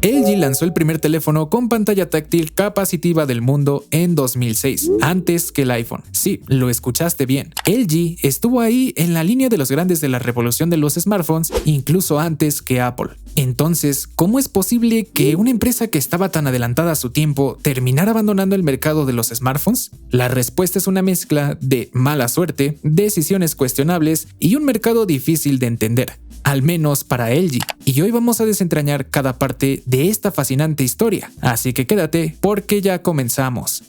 LG lanzó el primer teléfono con pantalla táctil capacitiva del mundo en 2006, antes que el iPhone. Sí, lo escuchaste bien. LG estuvo ahí en la línea de los grandes de la revolución de los smartphones, incluso antes que Apple. Entonces, ¿cómo es posible que una empresa que estaba tan adelantada a su tiempo terminara abandonando el mercado de los smartphones? La respuesta es una mezcla de mala suerte, decisiones cuestionables y un mercado difícil de entender. Al menos para LG, y hoy vamos a desentrañar cada parte de esta fascinante historia, así que quédate porque ya comenzamos.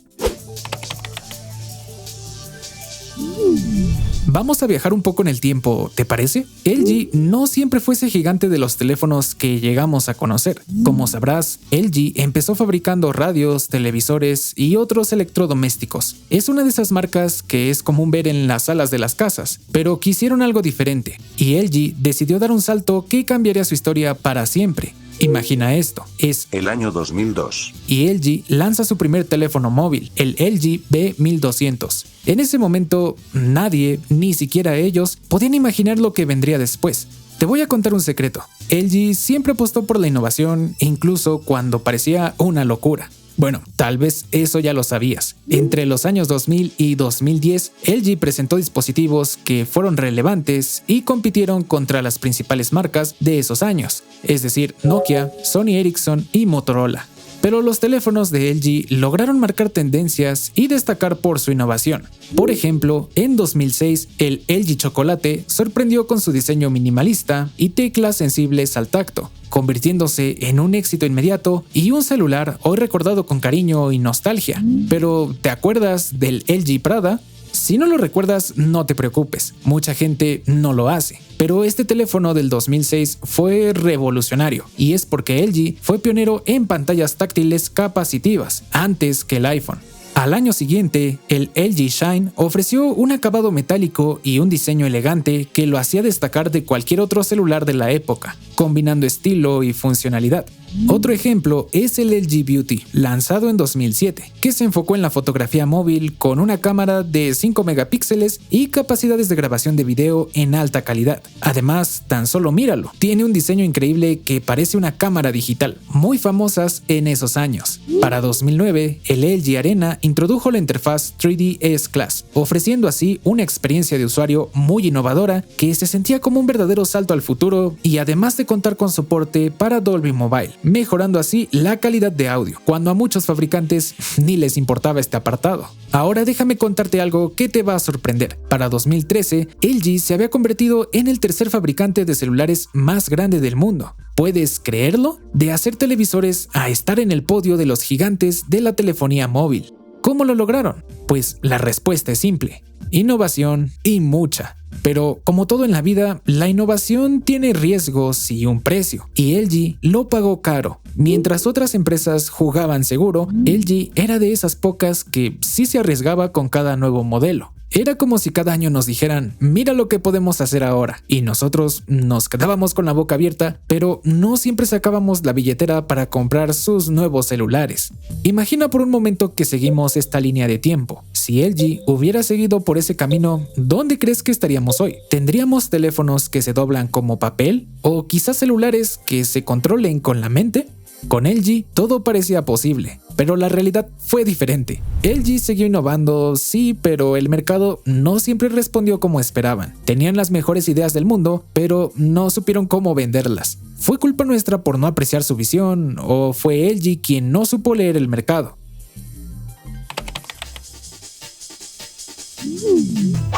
Vamos a viajar un poco en el tiempo, ¿te parece? LG no siempre fue ese gigante de los teléfonos que llegamos a conocer. Como sabrás, LG empezó fabricando radios, televisores y otros electrodomésticos. Es una de esas marcas que es común ver en las salas de las casas, pero quisieron algo diferente, y LG decidió dar un salto que cambiaría su historia para siempre. Imagina esto, es el año 2002 y LG lanza su primer teléfono móvil, el LG B1200. En ese momento, nadie, ni siquiera ellos, podían imaginar lo que vendría después. Te voy a contar un secreto. LG siempre apostó por la innovación, incluso cuando parecía una locura. Bueno, tal vez eso ya lo sabías. Entre los años 2000 y 2010, LG presentó dispositivos que fueron relevantes y compitieron contra las principales marcas de esos años, es decir, Nokia, Sony Ericsson y Motorola. Pero los teléfonos de LG lograron marcar tendencias y destacar por su innovación. Por ejemplo, en 2006, el LG Chocolate sorprendió con su diseño minimalista y teclas sensibles al tacto, convirtiéndose en un éxito inmediato y un celular hoy recordado con cariño y nostalgia. Pero, ¿te acuerdas del LG Prada? Si no lo recuerdas, no te preocupes, mucha gente no lo hace. Pero este teléfono del 2006 fue revolucionario, y es porque LG fue pionero en pantallas táctiles capacitivas, antes que el iPhone. Al año siguiente, el LG Shine ofreció un acabado metálico y un diseño elegante que lo hacía destacar de cualquier otro celular de la época, combinando estilo y funcionalidad. Otro ejemplo es el LG Beauty, lanzado en 2007, que se enfocó en la fotografía móvil con una cámara de 5 megapíxeles y capacidades de grabación de video en alta calidad. Además, tan solo míralo, tiene un diseño increíble que parece una cámara digital, muy famosas en esos años. Para 2009, el LG Arena introdujo la interfaz 3D S-Class, ofreciendo así una experiencia de usuario muy innovadora que se sentía como un verdadero salto al futuro, y además de contar con soporte para Dolby Mobile, mejorando así la calidad de audio, cuando a muchos fabricantes ni les importaba este apartado. Ahora déjame contarte algo que te va a sorprender. Para 2013, LG se había convertido en el tercer fabricante de celulares más grande del mundo. ¿Puedes creerlo? De hacer televisores a estar en el podio de los gigantes de la telefonía móvil. ¿Cómo lo lograron? Pues la respuesta es simple: innovación y mucha. Pero como todo en la vida, la innovación tiene riesgos y un precio, y LG lo pagó caro. Mientras otras empresas jugaban seguro, LG era de esas pocas que sí se arriesgaba con cada nuevo modelo. Era como si cada año nos dijeran, mira lo que podemos hacer ahora, y nosotros nos quedábamos con la boca abierta, pero no siempre sacábamos la billetera para comprar sus nuevos celulares. Imagina por un momento que seguimos esta línea de tiempo. Si LG hubiera seguido por ese camino, ¿dónde crees que estaríamos hoy? ¿Tendríamos teléfonos que se doblan como papel? ¿O quizás celulares que se controlen con la mente? Con LG todo parecía posible, pero la realidad fue diferente. LG siguió innovando, sí, pero el mercado no siempre respondió como esperaban. Tenían las mejores ideas del mundo, pero no supieron cómo venderlas. ¿Fue culpa nuestra por no apreciar su visión, o fue LG quien no supo leer el mercado?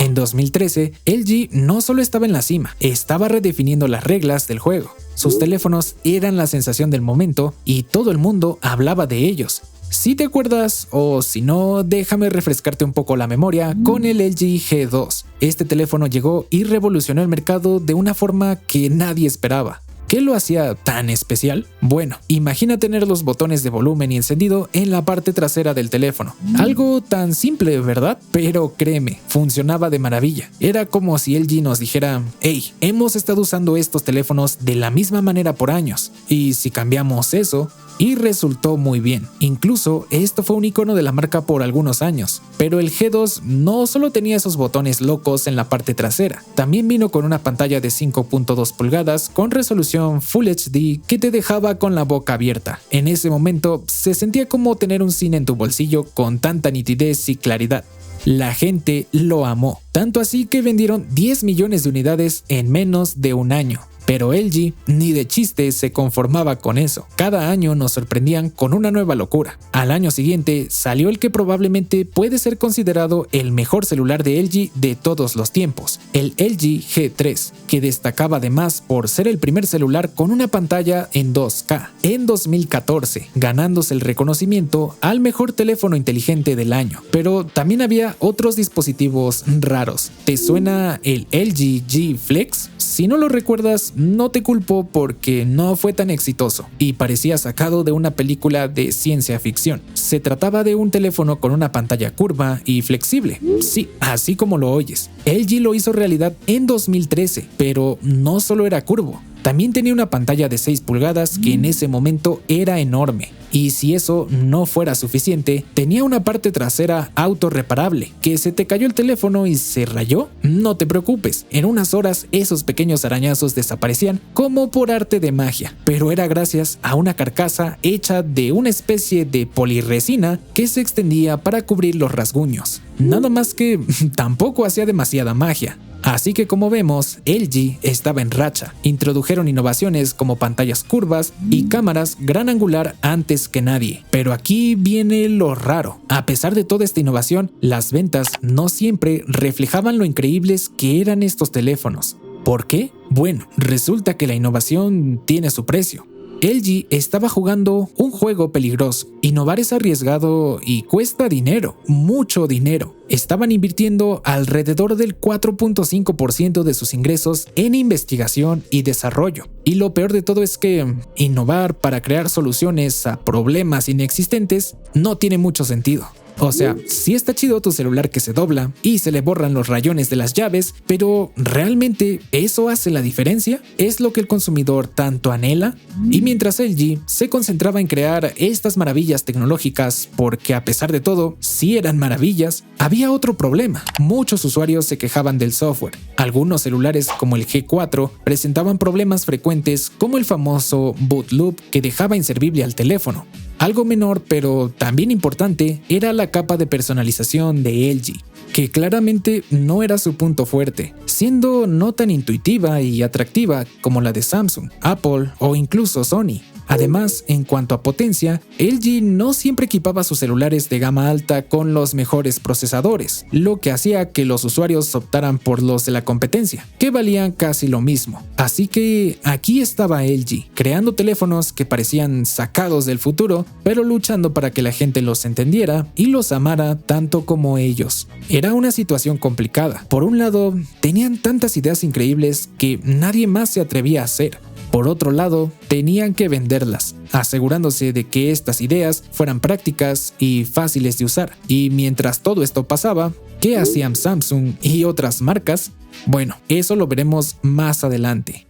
En 2013, LG no solo estaba en la cima, estaba redefiniendo las reglas del juego. Sus teléfonos eran la sensación del momento y todo el mundo hablaba de ellos. Si te acuerdas, o si no, déjame refrescarte un poco la memoria con el LG G2. Este teléfono llegó y revolucionó el mercado de una forma que nadie esperaba. ¿Qué lo hacía tan especial? Bueno, imagina tener los botones de volumen y encendido en la parte trasera del teléfono. Algo tan simple, ¿verdad? Pero créeme, funcionaba de maravilla. Era como si LG nos dijera, hey, hemos estado usando estos teléfonos de la misma manera por años, y si cambiamos eso, y resultó muy bien. Incluso esto fue un icono de la marca por algunos años. Pero el G2 no solo tenía esos botones locos en la parte trasera, también vino con una pantalla de 5.2 pulgadas con resolución Full HD que te dejaba con la boca abierta. En ese momento se sentía como tener un cine en tu bolsillo con tanta nitidez y claridad. La gente lo amó, tanto así que vendieron 10 millones de unidades en menos de un año. Pero LG ni de chiste se conformaba con eso. Cada año nos sorprendían con una nueva locura. Al año siguiente salió el que probablemente puede ser considerado el mejor celular de LG de todos los tiempos, el LG G3, que destacaba además por ser el primer celular con una pantalla en 2K en 2014, ganándose el reconocimiento al mejor teléfono inteligente del año. Pero también había otros dispositivos raros. ¿Te suena el LG G Flex? Si no lo recuerdas, no te culpo porque no fue tan exitoso y parecía sacado de una película de ciencia ficción. Se trataba de un teléfono con una pantalla curva y flexible. Sí, así como lo oyes. LG lo hizo realidad en 2013, pero no solo era curvo. También tenía una pantalla de 6 pulgadas que en ese momento era enorme. Y si eso no fuera suficiente, tenía una parte trasera autorreparable. ¿Que se te cayó el teléfono y se rayó? No te preocupes, en unas horas esos pequeños arañazos desaparecían como por arte de magia. Pero era gracias a una carcasa hecha de una especie de polirresina que se extendía para cubrir los rasguños. Nada más que tampoco hacía demasiada magia. Así que como vemos, LG estaba en racha. Introdujeron innovaciones como pantallas curvas y cámaras gran angular antes que nadie. Pero aquí viene lo raro. A pesar de toda esta innovación, las ventas no siempre reflejaban lo increíbles que eran estos teléfonos. ¿Por qué? Bueno, resulta que la innovación tiene su precio. LG estaba jugando un juego peligroso. Innovar es arriesgado y cuesta dinero, mucho dinero. Estaban invirtiendo alrededor del 4.5% de sus ingresos en investigación y desarrollo. Y lo peor de todo es que innovar para crear soluciones a problemas inexistentes no tiene mucho sentido. O sea, sí está chido tu celular que se dobla y se le borran los rayones de las llaves, pero ¿realmente eso hace la diferencia? ¿Es lo que el consumidor tanto anhela? Y mientras LG se concentraba en crear estas maravillas tecnológicas, porque a pesar de todo, sí eran maravillas, había otro problema. Muchos usuarios se quejaban del software. Algunos celulares como el G4 presentaban problemas frecuentes como el famoso boot loop que dejaba inservible al teléfono. Algo menor, pero también importante, era la capa de personalización de LG, que claramente no era su punto fuerte, siendo no tan intuitiva y atractiva como la de Samsung, Apple o incluso Sony. Además, en cuanto a potencia, LG no siempre equipaba sus celulares de gama alta con los mejores procesadores, lo que hacía que los usuarios optaran por los de la competencia, que valían casi lo mismo. Así que aquí estaba LG, creando teléfonos que parecían sacados del futuro, pero luchando para que la gente los entendiera y los amara tanto como ellos. Era una situación complicada. Por un lado, tenían tantas ideas increíbles que nadie más se atrevía a hacer. Por otro lado, tenían que venderlas, asegurándose de que estas ideas fueran prácticas y fáciles de usar. Y mientras todo esto pasaba, ¿qué hacían Samsung y otras marcas? Bueno, eso lo veremos más adelante.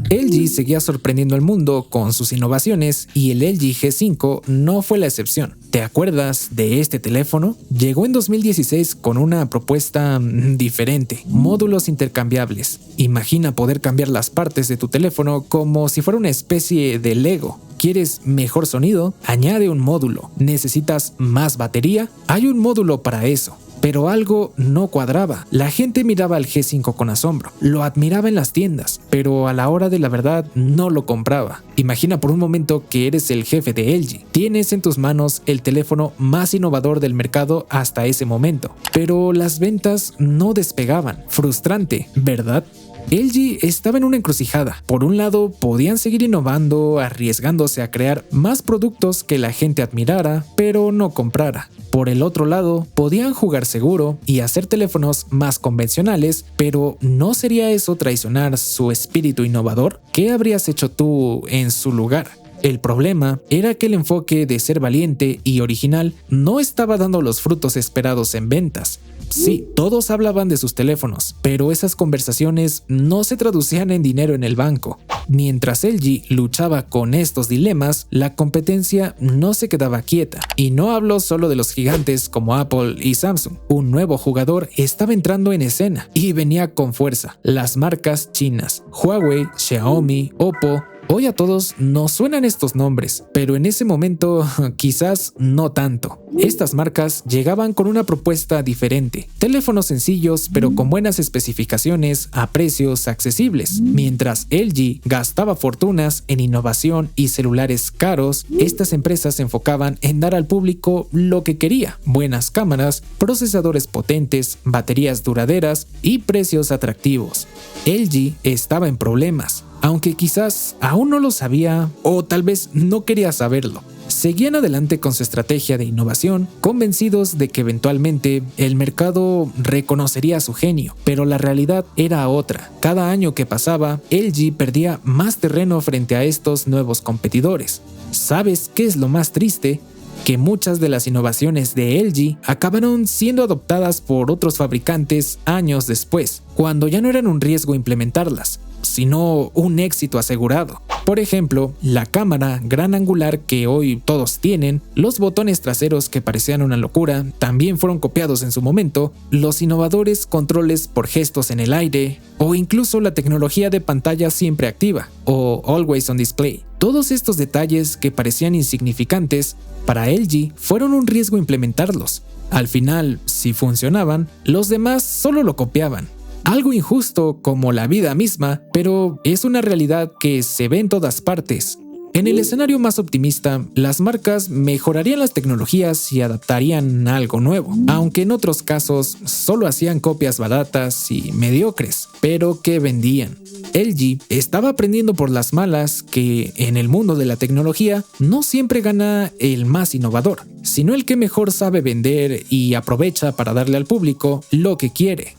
LG seguía sorprendiendo al mundo con sus innovaciones y el LG G5 no fue la excepción. ¿Te acuerdas de este teléfono? Llegó en 2016 con una propuesta diferente, módulos intercambiables. Imagina poder cambiar las partes de tu teléfono como si fuera una especie de Lego. ¿Quieres mejor sonido? Añade un módulo. ¿Necesitas más batería? Hay un módulo para eso. Pero algo no cuadraba. La gente miraba al G5 con asombro, lo admiraba en las tiendas, pero a la hora de la verdad no lo compraba. Imagina por un momento que eres el jefe de LG. Tienes en tus manos el teléfono más innovador del mercado hasta ese momento, pero las ventas no despegaban. Frustrante, ¿verdad? LG estaba en una encrucijada. Por un lado, podían seguir innovando, arriesgándose a crear más productos que la gente admirara, pero no comprara. Por el otro lado, podían jugar seguro y hacer teléfonos más convencionales, pero ¿no sería eso traicionar su espíritu innovador? ¿Qué habrías hecho tú en su lugar? El problema era que el enfoque de ser valiente y original no estaba dando los frutos esperados en ventas. Sí, todos hablaban de sus teléfonos, pero esas conversaciones no se traducían en dinero en el banco. Mientras LG luchaba con estos dilemas, la competencia no se quedaba quieta. Y no hablo solo de los gigantes como Apple y Samsung. Un nuevo jugador estaba entrando en escena y venía con fuerza: las marcas chinas. Huawei, Xiaomi, Oppo. Hoy a todos nos suenan estos nombres, pero en ese momento quizás no tanto. Estas marcas llegaban con una propuesta diferente: teléfonos sencillos pero con buenas especificaciones a precios accesibles. Mientras LG gastaba fortunas en innovación y celulares caros, estas empresas se enfocaban en dar al público lo que quería: buenas cámaras, procesadores potentes, baterías duraderas y precios atractivos. LG estaba en problemas, aunque quizás aún no lo sabía o tal vez no quería saberlo. Seguían adelante con su estrategia de innovación, convencidos de que eventualmente el mercado reconocería su genio, pero la realidad era otra. Cada año que pasaba, LG perdía más terreno frente a estos nuevos competidores. ¿Sabes qué es lo más triste? Que muchas de las innovaciones de LG acabaron siendo adoptadas por otros fabricantes años después, cuando ya no eran un riesgo implementarlas, sino un éxito asegurado. Por ejemplo, la cámara gran angular que hoy todos tienen, los botones traseros que parecían una locura, también fueron copiados en su momento, los innovadores controles por gestos en el aire, o incluso la tecnología de pantalla siempre activa, o Always on Display. Todos estos detalles que parecían insignificantes, para LG fueron un riesgo implementarlos. Al final, si funcionaban, los demás solo lo copiaban. Algo injusto como la vida misma, pero es una realidad que se ve en todas partes. En el escenario más optimista, las marcas mejorarían las tecnologías y adaptarían algo nuevo, aunque en otros casos solo hacían copias baratas y mediocres, pero que vendían. LG estaba aprendiendo por las malas que en el mundo de la tecnología no siempre gana el más innovador, sino el que mejor sabe vender y aprovecha para darle al público lo que quiere.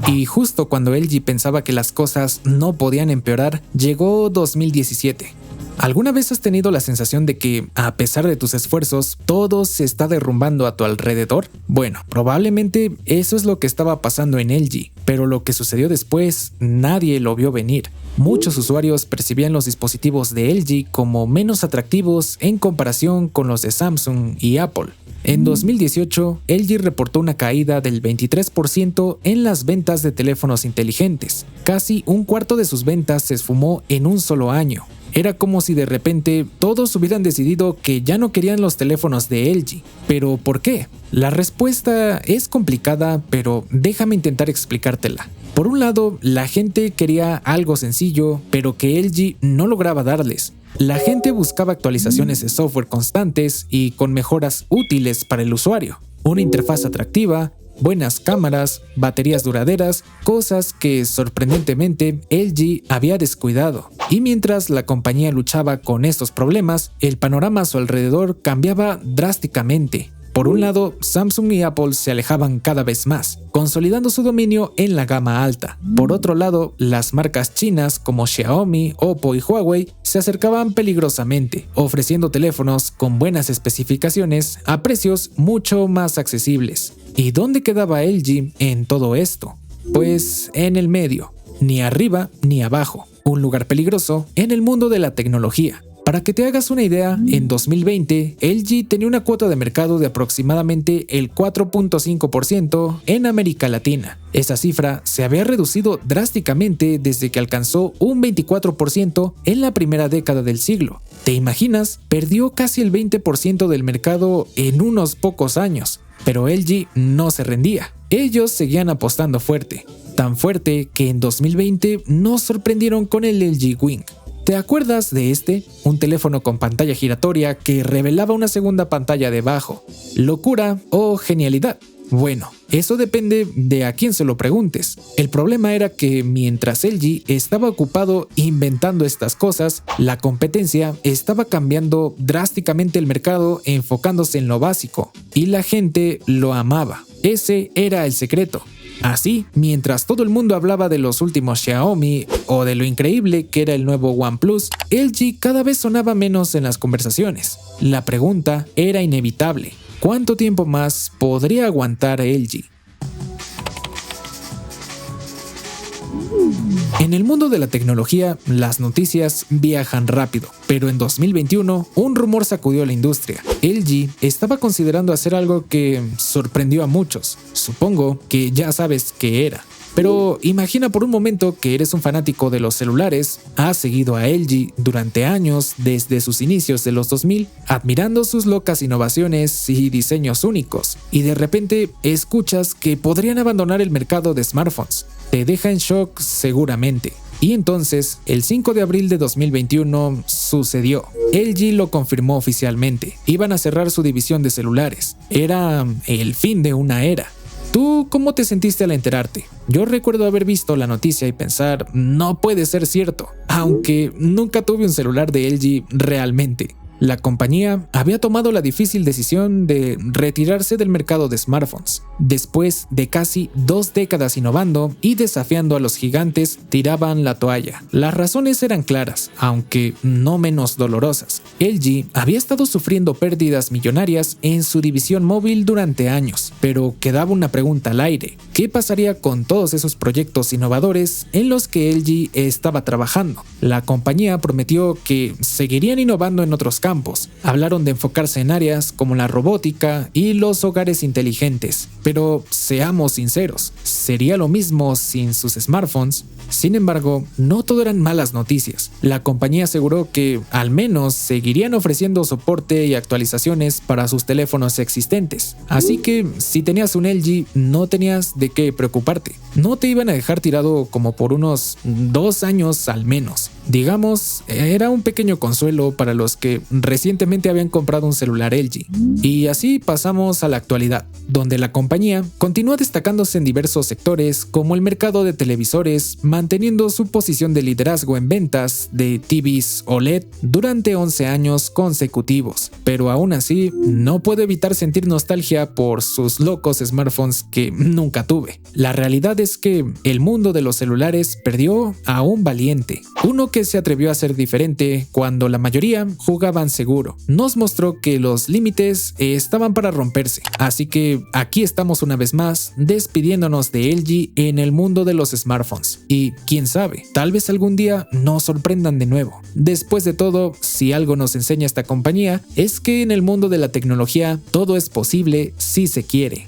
Y justo cuando LG pensaba que las cosas no podían empeorar, llegó 2017. ¿Alguna vez has tenido la sensación de que, a pesar de tus esfuerzos, todo se está derrumbando a tu alrededor? Bueno, probablemente eso es lo que estaba pasando en LG, pero lo que sucedió después nadie lo vio venir. Muchos usuarios percibían los dispositivos de LG como menos atractivos en comparación con los de Samsung y Apple. En 2018, LG reportó una caída del 23% en las ventas de teléfonos inteligentes. Casi un cuarto de sus ventas se esfumó en un solo año. Era como si de repente todos hubieran decidido que ya no querían los teléfonos de LG. ¿Pero por qué? La respuesta es complicada, pero déjame intentar explicártela. Por un lado, la gente quería algo sencillo, pero que LG no lograba darles. La gente buscaba actualizaciones de software constantes y con mejoras útiles para el usuario, una interfaz atractiva, buenas cámaras, baterías duraderas, cosas que sorprendentemente LG había descuidado. Y mientras la compañía luchaba con estos problemas, el panorama a su alrededor cambiaba drásticamente. Por un lado, Samsung y Apple se alejaban cada vez más, consolidando su dominio en la gama alta. Por otro lado, las marcas chinas como Xiaomi, Oppo y Huawei se acercaban peligrosamente, ofreciendo teléfonos con buenas especificaciones a precios mucho más accesibles. ¿Y dónde quedaba LG en todo esto? Pues en el medio, ni arriba ni abajo, un lugar peligroso en el mundo de la tecnología. Para que te hagas una idea, en 2020, LG tenía una cuota de mercado de aproximadamente el 4.5% en América Latina. Esa cifra se había reducido drásticamente desde que alcanzó un 24% en la primera década del siglo. ¿Te imaginas? Perdió casi el 20% del mercado en unos pocos años. Pero LG no se rendía. Ellos seguían apostando fuerte. Tan fuerte que en 2020 nos sorprendieron con el LG Wing. ¿Te acuerdas de este? Un teléfono con pantalla giratoria que revelaba una segunda pantalla debajo. ¿Locura o genialidad? Bueno, eso depende de a quién se lo preguntes. El problema era que mientras LG estaba ocupado inventando estas cosas, la competencia estaba cambiando drásticamente el mercado enfocándose en lo básico, y la gente lo amaba. Ese era el secreto. Así, mientras todo el mundo hablaba de los últimos Xiaomi o de lo increíble que era el nuevo OnePlus, LG cada vez sonaba menos en las conversaciones. La pregunta era inevitable: ¿cuánto tiempo más podría aguantar LG? En el mundo de la tecnología, las noticias viajan rápido, pero en 2021 un rumor sacudió a la industria. LG estaba considerando hacer algo que sorprendió a muchos. Supongo que ya sabes qué era. Pero imagina por un momento que eres un fanático de los celulares, has seguido a LG durante años desde sus inicios de los 2000, admirando sus locas innovaciones y diseños únicos, y de repente escuchas que podrían abandonar el mercado de smartphones. Te deja en shock seguramente. Y entonces, el 5 de abril de 2021 sucedió. LG lo confirmó oficialmente. Iban a cerrar su división de celulares. Era el fin de una era. ¿Tú cómo te sentiste al enterarte? Yo recuerdo haber visto la noticia y pensar, no puede ser cierto, aunque nunca tuve un celular de LG realmente. La compañía había tomado la difícil decisión de retirarse del mercado de smartphones. Después de casi 2 décadas innovando y desafiando a los gigantes, tiraban la toalla. Las razones eran claras, aunque no menos dolorosas. LG había estado sufriendo pérdidas millonarias en su división móvil durante años, pero quedaba una pregunta al aire. ¿Qué pasaría con todos esos proyectos innovadores en los que LG estaba trabajando? La compañía prometió que seguirían innovando en otros campos. Hablaron de enfocarse en áreas como la robótica y los hogares inteligentes. Pero seamos sinceros, ¿sería lo mismo sin sus smartphones? Sin embargo, no todo eran malas noticias. La compañía aseguró que al menos seguirían ofreciendo soporte y actualizaciones para sus teléfonos existentes. Así que si tenías un LG, no tenías de qué preocuparte. No te iban a dejar tirado como por unos 2 años al menos. Digamos, era un pequeño consuelo para los que recientemente habían comprado un celular LG. Y así pasamos a la actualidad, donde la compañía continúa destacándose en diversos sectores como el mercado de televisores, manteniendo su posición de liderazgo en ventas de TVs OLED durante 11 años consecutivos. Pero aún así, no puedo evitar sentir nostalgia por sus locos smartphones que nunca tuve. La realidad es que el mundo de los celulares perdió a un valiente, uno que se atrevió a ser diferente cuando la mayoría jugaban seguro. Nos mostró que los límites estaban para romperse. Así que aquí estamos una vez más, despidiéndonos de LG en el mundo de los smartphones. Y quién sabe, tal vez algún día nos sorprendan de nuevo. Después de todo, si algo nos enseña esta compañía, es que en el mundo de la tecnología todo es posible si se quiere.